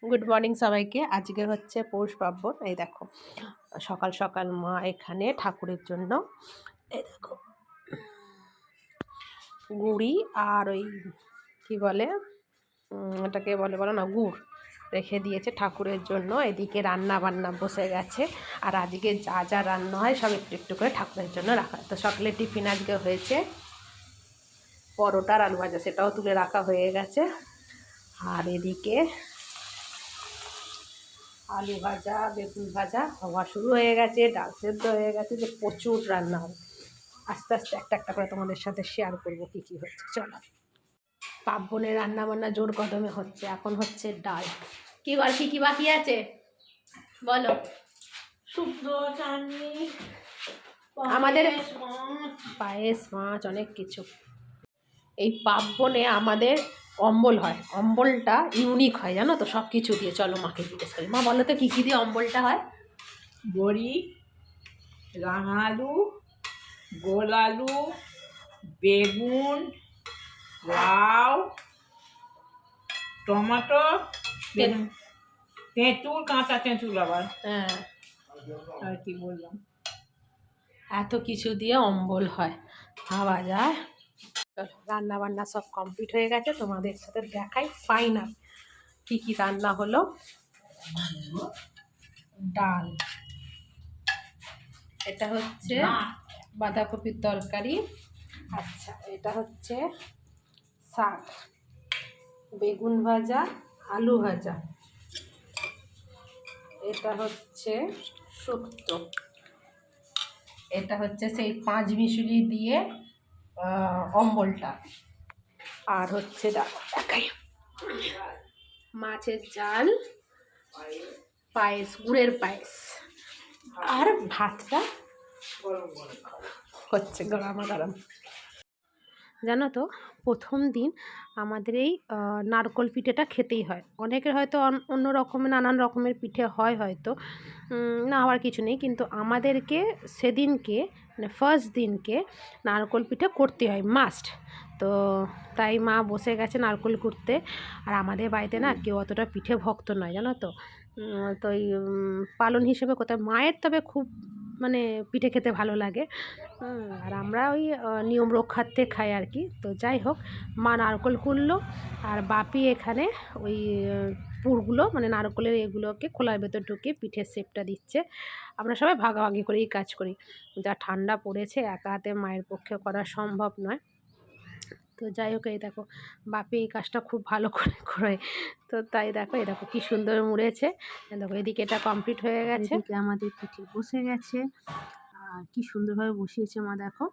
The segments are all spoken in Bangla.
গুড মর্নিং সবাইকে। আজকে হচ্ছে পৌষ পার্বণ। এই দেখো সকাল সকাল মা এখানে ঠাকুরের জন্য এই দেখো গুড়ি আর ওই কি বলে এটাকে বলে বলো না, গুড় রেখে দিয়েছে ঠাকুরের জন্য। এদিকে রান্না বান্না বসে গেছে। আর আজকে যা যা রান্না হয় সব একটু একটু করে ঠাকুরের জন্য রাখা। তো সকালে টিফিন আজকে হয়েছে পরোটা আর আলু ভাজা, সেটাও তুলে রাখা হয়ে গেছে। আর এদিকে আলু ভাজা বেগুন ভাজা হওয়া শুরু হয়ে গেছে, ডাল সেদ্ধ হয়ে গেছে, যে প্রচুর রান্না হবে। আস্তে আস্তে একটা একটা করে তোমাদের সাথে শেয়ার করবো কী কী হচ্ছে। চলো, পার্বণের রান্না বান্না জোর কদমে হচ্ছে। এখন হচ্ছে ডাল। কি আর কী কী বাকি আছে বলো? শুক্তো, চাটনি, আমাদের পায়েস, মাছ, অনেক কিছু। এই পার্বণে আমাদের অম্বল হয়। অম্বলটা ইউনিক হয় জানো তো, সব কিছু দিয়ে। চলো মাকে জিজ্ঞেস করি। মা বলো তো কী কী দিয়ে অম্বলটা হয়? বড়ি, রাঙা আলু, গোল আলু, বেগুন, লাউ, টমেটো, তেঁতুল, কাঁচা তেঁতুল আবার। হ্যাঁ, আর কি বললাম, এত কিছু দিয়ে অম্বল হয়, ভাবা যায়। রান্না বান্না সব কমপ্লিট হয়ে গেছে, তোমাদের সাথে দেখাই ফাইনাল কি কি রান্না হলো। ডাল, এটা হচ্ছে বাঁধাকপির তরকারি, আচ্ছা এটা হচ্ছে শাক, বেগুন ভাজা, আলু ভাজা, এটা হচ্ছে শুক্তো, এটা হচ্ছে সেই 5 মিশুলি দিয়ে অম্বলটা, আর হচ্ছে দেখাই মাছের ঝাল, পায়েস, গুড়ের পায়েস, আর ভাতটা হচ্ছে গরমা গরম। জানো তো, প্রথম দিন আমাদের এই নারকোল পিঠেটা খেতেই হয়। অনেকের হয়তো অন্য রকমের নানান রকমের পিঠে হয়, হয়তো না হওয়ার কিছু নেই, কিন্তু আমাদেরকে সেদিনকে মানে ফার্স্ট দিনকে নারকোল পিঠে করতে হয়, মাস্ট। তো তাই মা বসে গেছে নারকোল কুড়তে। আর আমাদের বাড়িতে না কেউ অতটা পিঠে ভক্ত নয় জানো তো। তো এই পালন হিসেবে কোথায় মায়ের তবে খুব মানে পিঠে খেতে ভালো লাগে। আর আমরা ওই নিয়ম রক্ষার্থে খাই আর কি। তো যাই হোক, মা নারকোল কুড়লো আর বাপি এখানে ওই পুরগুলো মানে নারকোলের এগুলোকে খোলার ভেতর ঢুকিয়ে পিঠের শেপটা দিচ্ছে। আমরা সবাই ভাগাভাগি করেই কাজ করি। যা ঠান্ডা পড়েছে একা হাতে মায়ের পক্ষে করা সম্ভব নয়। তো যাই হোক, এই দেখো বাপি এই কাজটা খুব ভালো করে করে। তো তাই দেখো, এই দেখো কী সুন্দর মুড়েছে। দেখো এদিকে এটা কমপ্লিট হয়ে গেছে, এদিকে আমাদের পিঠে বসে গেছে। আর কি সুন্দরভাবে বসিয়েছে মা, দেখো।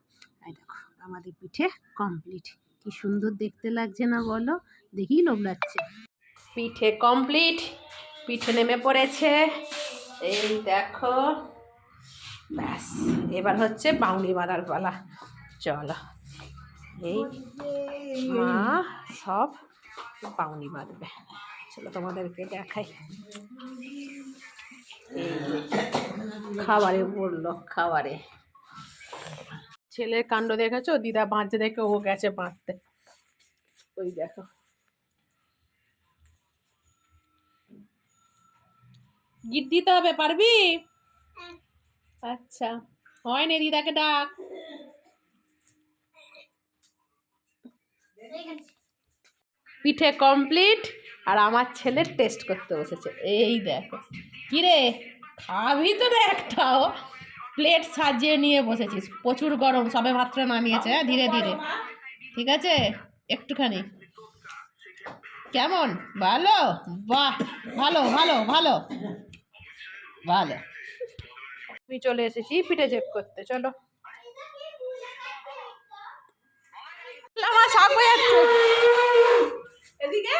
এই দেখো আমাদের পিঠে কমপ্লিট। কি সুন্দর দেখতে লাগছে না বলো? দেখেই লোভ লাগছে। পিঠে কমপ্লিট, পিঠে নেমে পড়েছে, এই দেখো। ব্যাস, এবার হচ্ছে বাউনি বাঁধার পালা। চলো, এই মা সব বাউনি বাঁধবে। চলো তোমাদেরকে দেখাই। খাবারে পড়লো, খাবারে ছেলের কাণ্ড দেখেছো? দিদা বাঁধতে দেখে ও গেছে বাঁধতে। ওই দেখো, গিট দিতে হবে, পারবি? আচ্ছা, হয় না, দিদাকে ডাক। পিঠে কমপ্লিট, আর আমার ছেলে টেস্ট করতে বসেছে। এই দেখো, কিরে খাবি তো না একটাও? প্লেট সাজিয়ে নিয়ে বসেছিস, প্রচুর গরম, সবে মাত্র নামিয়েছে। হ্যাঁ, ধীরে ধীরে, ঠিক আছে, একটুখানি। কেমন? ভালো? বাহ, ভালো ভালো ভালো ভালো। আমি চলে এসেছি পিঠে চেক করতে। চলো, আমার শাক হয়ে যাচ্ছে এদিকে।